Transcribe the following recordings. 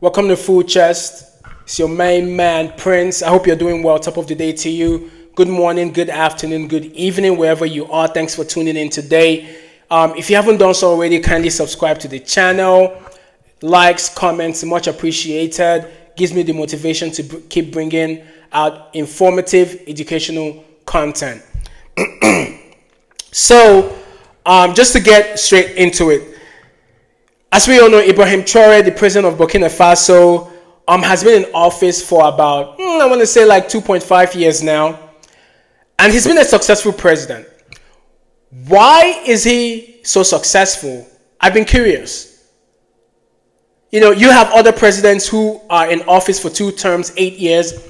Welcome to Food Chest. It's your main man, Prince. I hope you're doing well. Top of the day to you. Good morning, good afternoon, good evening, wherever you are. Thanks for tuning in today. If you haven't done so already, kindly subscribe to the channel. Likes, comments, much appreciated. Gives me the motivation to keep bringing out informative, educational content. So, just to get straight into it. As we all know, Ibrahim Traore, the president of Burkina Faso, has been in office for about, I want to say like 2.5 years now. And he's been a successful president. Why is he so successful? I've been curious. You know, you have other presidents who are in office for 2 terms, 8 years.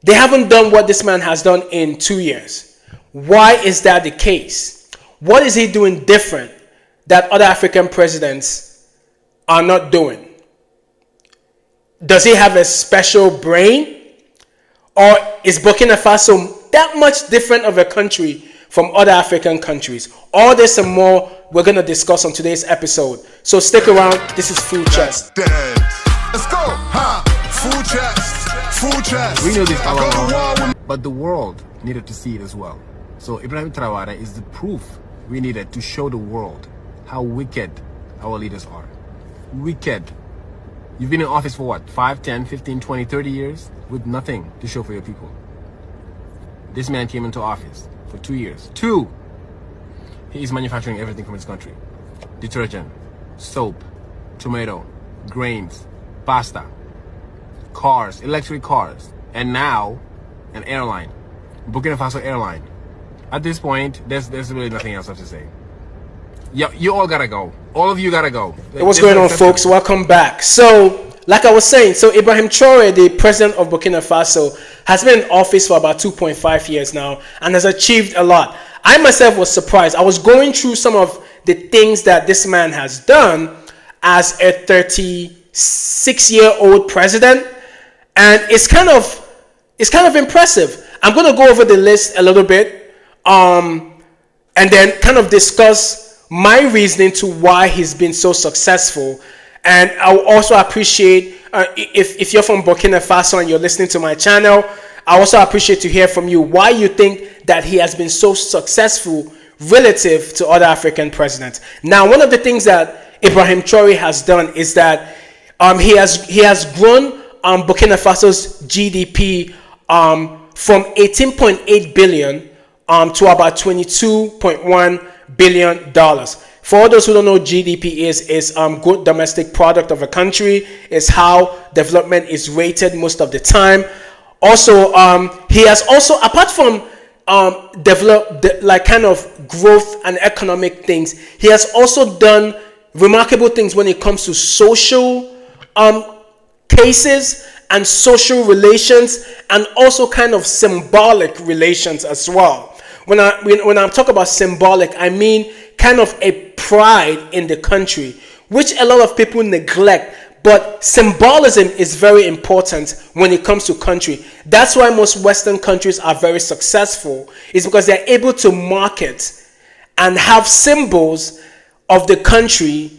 They haven't done what this man has done in 2 years. Why is that the case? What is he doing different that other African presidents are not doing? Does he have a special brain? Or is Burkina Faso that much different of a country from other African countries? All this and more we're going to discuss on today's episode. So stick around. This is Food Chest. Let's go. Food Chest. Food Chest. We know this all along, but the world needed to see it as well. So Ibrahim Traore is the proof we needed to show the world how wicked our leaders are. Wicked. You've been in office for what? 5, 10, 15, 20, 30 years with nothing to show for your people. This man came into office for 2 years. 2. He is manufacturing everything from his country. Detergent, soap, tomato, grains, pasta, cars, electric cars, and now an airline, Burkina Faso airline. At this point, there's really nothing else left to say. Yeah, you all gotta go. All of you gotta go. What's going on, folks? Welcome back. So, like I was saying, so Ibrahim Traore, the president of Burkina Faso, has been in office for about 2.5 years now and has achieved a lot. I myself was surprised. I was going through some of the things that this man has done as a 36-year-old president, and it's kind of impressive. I'm going to go over the list a little bit, and then kind of discuss my reasoning to why he's been so successful. And I also appreciate if you're from Burkina Faso and you're listening to my channel, I also appreciate to hear from you why you think that he has been so successful relative to other African presidents. Now, one of the things that Ibrahim Traore has done is that he has grown Burkina Faso's GDP from 18.8 billion to about 22.1 billion dollars. For all those who don't know, GDP is good domestic product of a country. Is how development is rated most of the time. Also, he has also, apart from like kind of growth and economic things, he has also done remarkable things when it comes to social cases and social relations, and also kind of symbolic relations as well. When I talk about symbolic, I mean kind of a pride in the country, which a lot of people neglect. But symbolism is very important when it comes to country. That's why most Western countries are very successful, is because they're able to market and have symbols of the country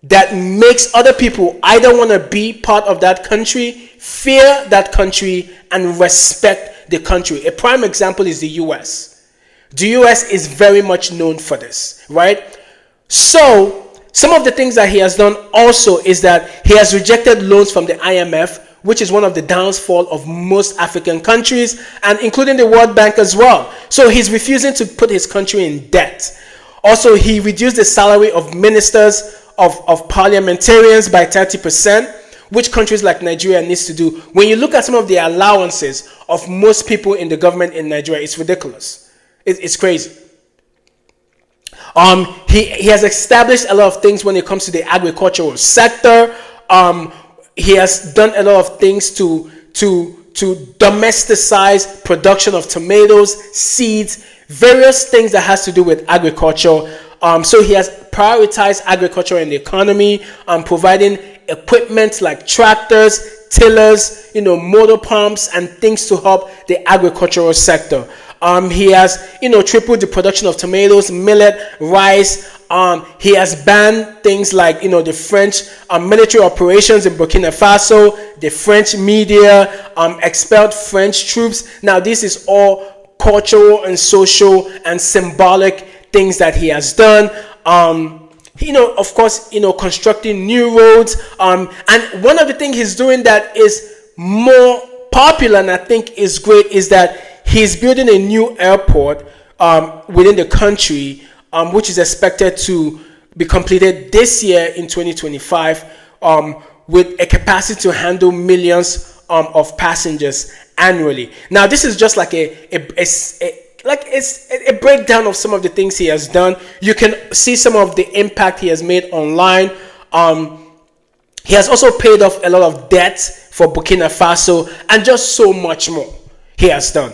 that makes other people either want to be part of that country, fear that country, and respect the country. A prime example is the US. The US is very much known for this, right? So, some of the things that he has done also is that he has rejected loans from the IMF, which is one of the downfall of most African countries, and including the World Bank as well. So he's refusing to put his country in debt. Also, he reduced the salary of ministers of parliamentarians by 30%, which countries like Nigeria needs to do. When you look at some of the allowances of most people in the government in Nigeria, it's ridiculous. It's crazy. He has established a lot of things when it comes to the agricultural sector. He has done a lot of things to domesticize production of tomatoes, seeds, various things that has to do with agriculture. So he has prioritized agriculture in the economy, providing equipment like tractors, tillers, motor pumps, and things to help the agricultural sector. He has, tripled the production of tomatoes, millet, rice, He has banned things like, the French military operations in Burkina Faso, the French media, expelled French troops. Now, this is all cultural and social and symbolic things that he has done. Of course, constructing new roads. And one of the things he's doing that is more popular and I think is great is that he's building a new airport within the country, which is expected to be completed this year in 2025, with a capacity to handle millions of passengers annually. Now, this is just like it's a breakdown of some of the things he has done. You can see some of the impact he has made online. He has also paid off a lot of debt for Burkina Faso and just so much more he has done.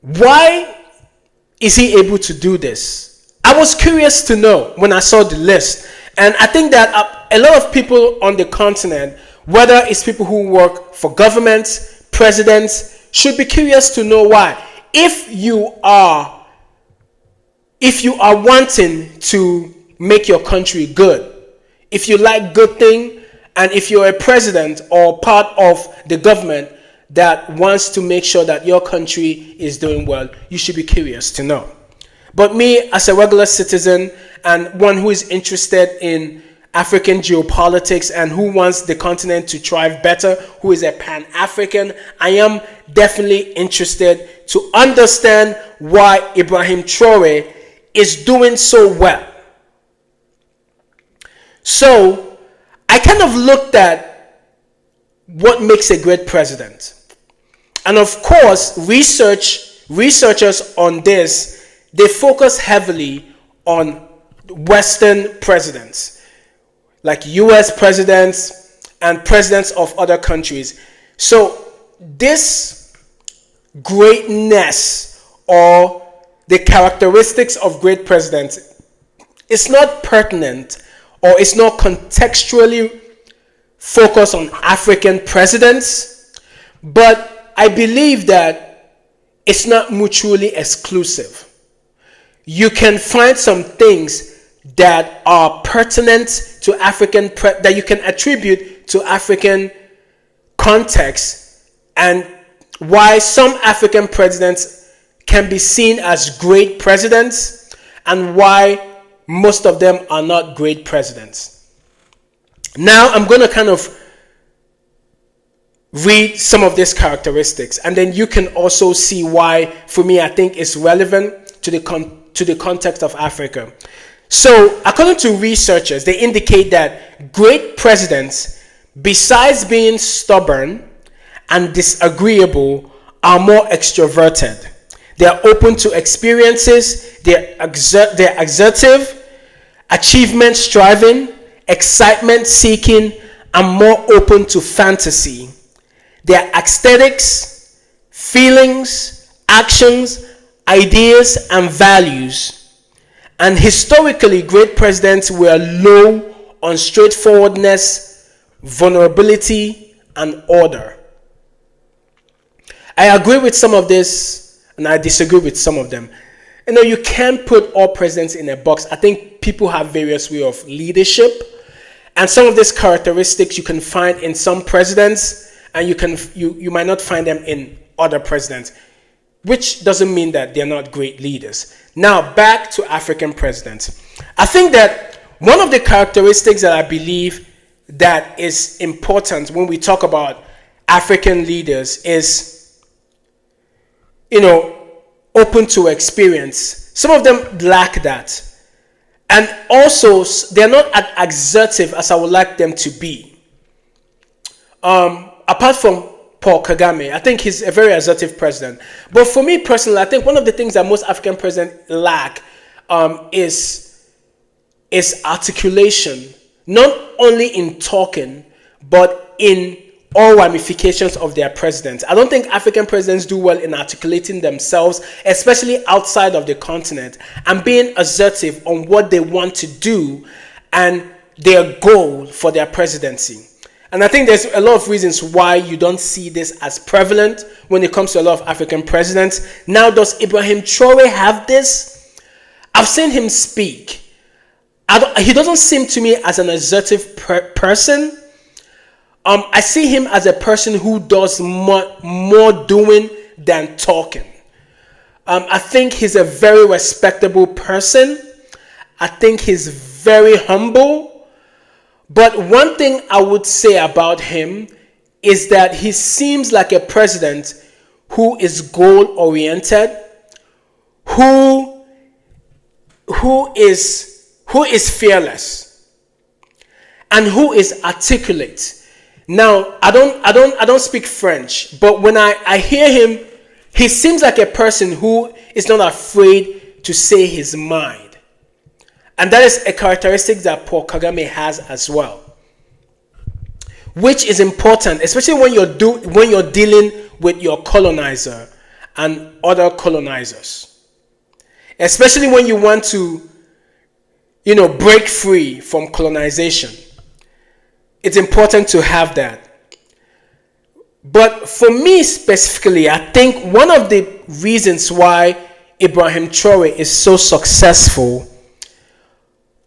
Why is he able to do this? I was curious to know when I saw the list. And I think that a lot of people on the continent, whether it's people who work for governments, presidents, should be curious to know why. If you are wanting to make your country good, if you like good thing, and if you're a president or part of the government that wants to make sure that your country is doing well, you should be curious to know. But me, as a regular citizen and one who is interested in African geopolitics and who wants the continent to thrive better, who is a Pan-African, I am definitely interested to understand why Ibrahim Traore is doing so well. So I kind of looked at what makes a great president. And of course, researchers on this, they focus heavily on Western presidents, like US presidents and presidents of other countries. So this greatness or the characteristics of great presidents is not pertinent or it's not contextually focused on African presidents, but I believe that it's not mutually exclusive. You can find some things that are pertinent to African, that you can attribute to African context, and why some African presidents can be seen as great presidents and why most of them are not great presidents. Now I'm going to kind of read some of these characteristics, and then you can also see why, for me, I think it's relevant to the context of Africa. So, according to researchers, they indicate that great presidents, besides being stubborn and disagreeable, are more extroverted. They are open to experiences, they're assertive, achievement striving, excitement seeking, and more open to fantasy. Their aesthetics, feelings, actions, ideas, and values. And historically, great presidents were low on straightforwardness, vulnerability, and order. I agree with some of this, and I disagree with some of them. You can't put all presidents in a box. I think people have various ways of leadership, and some of these characteristics you can find in some presidents, and you might not find them in other presidents, which doesn't mean that they're not great leaders. Now, back to African presidents. I think that one of the characteristics that I believe that is important when we talk about African leaders is, open to experience. Some of them lack that. And also, they're not as assertive as I would like them to be. Apart from Paul Kagame, I think he's a very assertive president. But for me personally, I think one of the things that most African presidents lack is articulation. Not only in talking, but in all ramifications of their presidents. I don't think African presidents do well in articulating themselves, especially outside of the continent, and being assertive on what they want to do and their goal for their presidency. And I think there's a lot of reasons why you don't see this as prevalent when it comes to a lot of African presidents. Now, does Ibrahim Traore have this? I've seen him speak. He doesn't seem to me as an assertive person. I see him as a person who does more doing than talking. I think he's a very respectable person. I think he's very humble. But one thing I would say about him is that he seems like a president who is goal-oriented, who is fearless, and who is articulate. Now, I don't speak French, but when I hear him, he seems like a person who is not afraid to say his mind. And that is a characteristic that Paul Kagame has as well, which is important, especially when you're dealing with your colonizer and other colonizers. Especially when you want to, break free from colonization. It's important to have that. But for me specifically, I think one of the reasons why Ibrahim Traore is so successful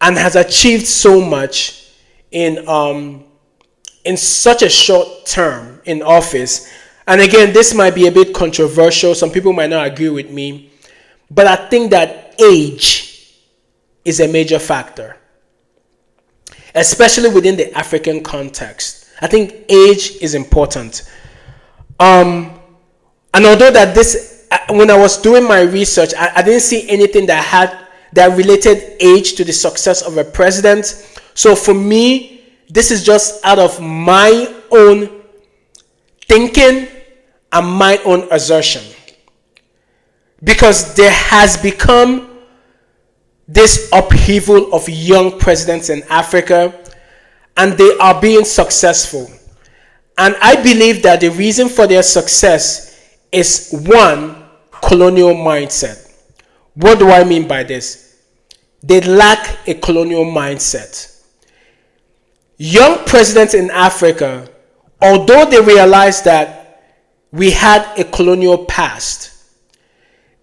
and has achieved so much in such a short term in office, and again, this might be a bit controversial, some people might not agree with me, but I think that age is a major factor, especially within the African context. I think age is important. And although that when I was doing my research, I didn't see anything that related age to the success of a president. So for me, this is just out of my own thinking and my own assertion. Because there has become this upheaval of young presidents in Africa, and they are being successful. And I believe that the reason for their success is, one, colonial mindset. What do I mean by this? They lack a colonial mindset. Young presidents in Africa, although they realize that we had a colonial past,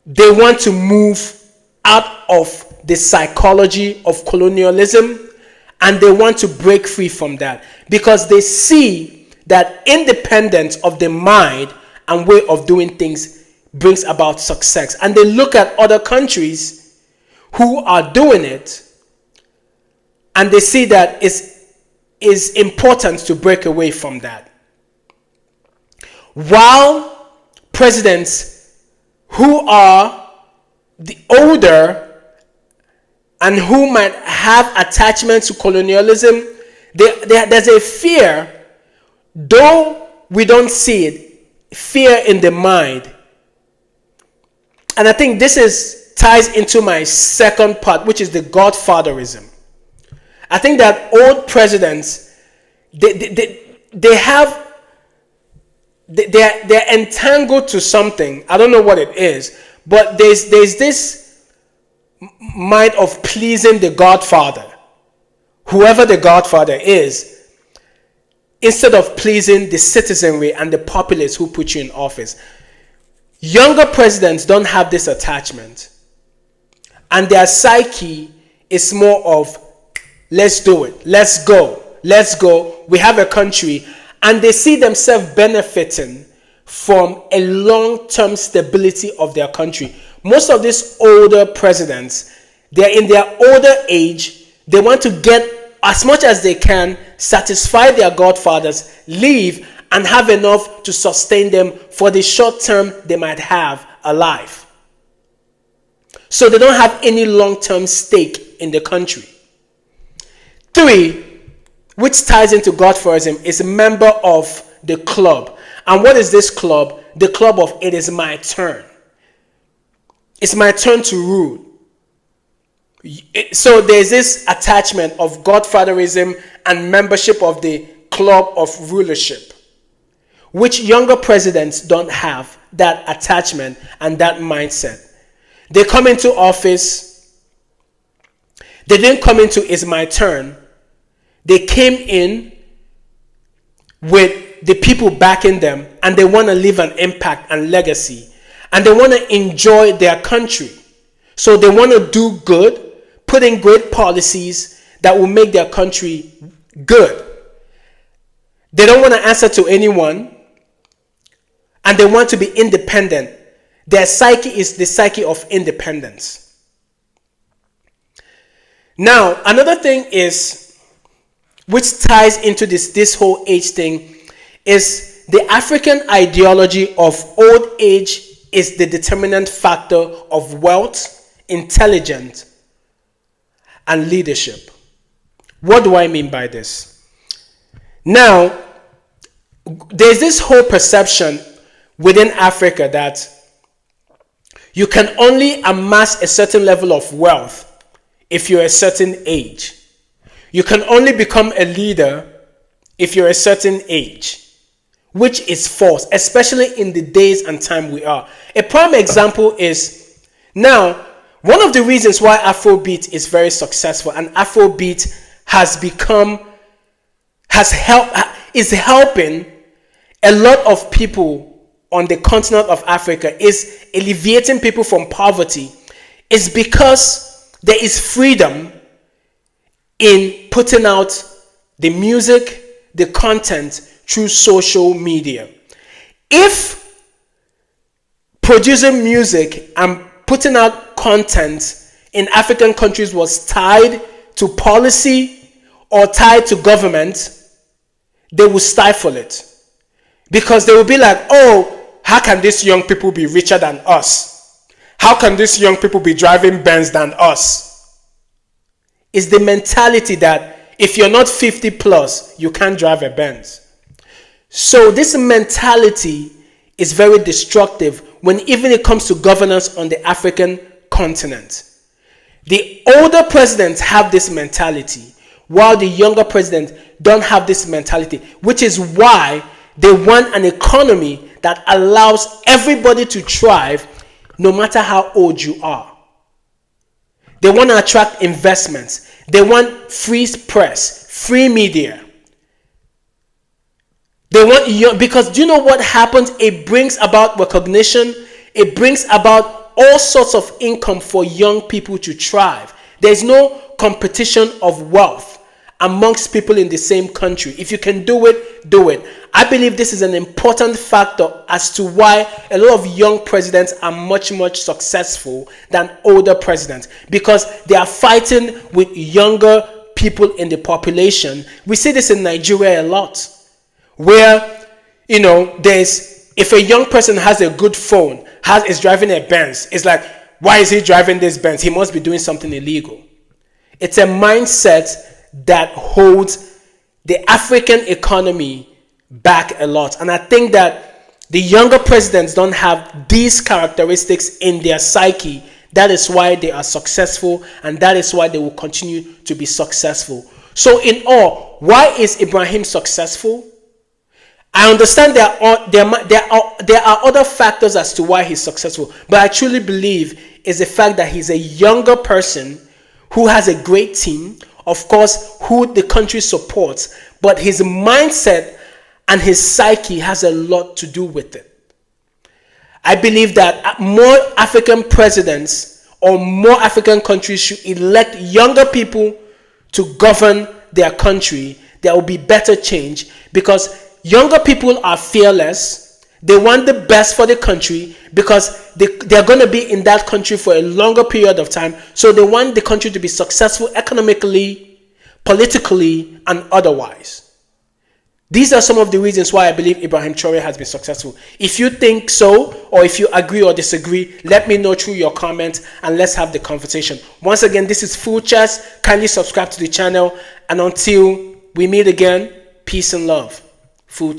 they want to move out of the psychology of colonialism, and they want to break free from that because they see that independence of the mind and way of doing things brings about success. And they look at other countries who are doing it, and they see that it's important to break away from that. While presidents who are the older and who might have attachment to colonialism, there's a fear, though we don't see it, fear in the mind. And I think this ties into my second part, which is the godfatherism. I think that old presidents, they're entangled to something. I don't know what it is, but there's this mind of pleasing the godfather, whoever the godfather is, instead of pleasing the citizenry and the populace who put you in office. Younger presidents don't have this attachment, and their psyche is more of, let's do it, let's go, we have a country, and they see themselves benefiting from a long-term stability of their country. Most of these older presidents, they're in their older age, they want to get as much as they can, satisfy their godfathers, leave, and have enough to sustain them for the short term they might have alive. So they don't have any long-term stake in the country. 3, which ties into godfatherism, is a member of the club. And what is this club? The club of it is my turn. It's my turn to rule. So there's this attachment of godfatherism and membership of the club of rulership, which younger presidents don't have that attachment and that mindset. They come into office, they didn't come into it's my turn. They came in with the people backing them, and they want to leave an impact and legacy, and they want to enjoy their country. So they want to do good, put in great policies that will make their country good. They don't want to answer to anyone, and they want to be independent. Their psyche is the psyche of independence. Now, another thing is, which ties into this whole age thing, is the African ideology of old age is the determinant factor of wealth, intelligence, and leadership. What do I mean by this? Now, there's this whole perception within Africa that you can only amass a certain level of wealth if you're a certain age. You can only become a leader if you're a certain age, which is false, especially in the days and time we are. A prime example is, now, one of the reasons why Afrobeat is very successful and Afrobeat is helping a lot of people on the continent of Africa, is alleviating people from poverty, is because there is freedom in putting out the music, the content through social media. If producing music and putting out content in African countries was tied to policy or tied to government, they will stifle it. Because they will be like, oh, how can these young people be richer than us? How can these young people be driving Benz than us? It's the mentality that if you're not 50 plus, you can't drive a Benz. So this mentality is very destructive when even it comes to governance on the African continent. The older presidents have this mentality, while the younger presidents don't have this mentality, which is why they want an economy that allows everybody to thrive no matter how old you are. They want to attract investments. They want free press, free media. They want, because do you know what happens? It brings about recognition. It brings about all sorts of income for young people to thrive. There's no competition of wealth amongst people in the same country. If you can do it, do it. I believe this is an important factor as to why a lot of young presidents are much, much successful than older presidents, because they are fighting with younger people in the population. We see this in Nigeria a lot, where, if a young person has a good phone, is driving a Benz, it's like, why is he driving this Benz? He must be doing something illegal. It's a mindset that holds the African economy back a lot. And I think that the younger presidents don't have these characteristics in their psyche. That is why they are successful, and that is why they will continue to be successful. So in all, why is Ibrahim successful? I understand there are other factors as to why he's successful, but I truly believe is the fact that he's a younger person who has a great team, of course, who the country supports, but his mindset and his psyche has a lot to do with it. I believe that more African presidents or more African countries should elect younger people to govern their country. There will be better change, because younger people are fearless. They want the best for the country because they're going to be in that country for a longer period of time. So they want the country to be successful economically, politically, and otherwise. These are some of the reasons why I believe Ibrahim Traore has been successful. If you think so, or if you agree or disagree, let me know through your comments and let's have the conversation. Once again, this is Full Chess. Kindly subscribe to the channel, and until we meet again, peace and love. Full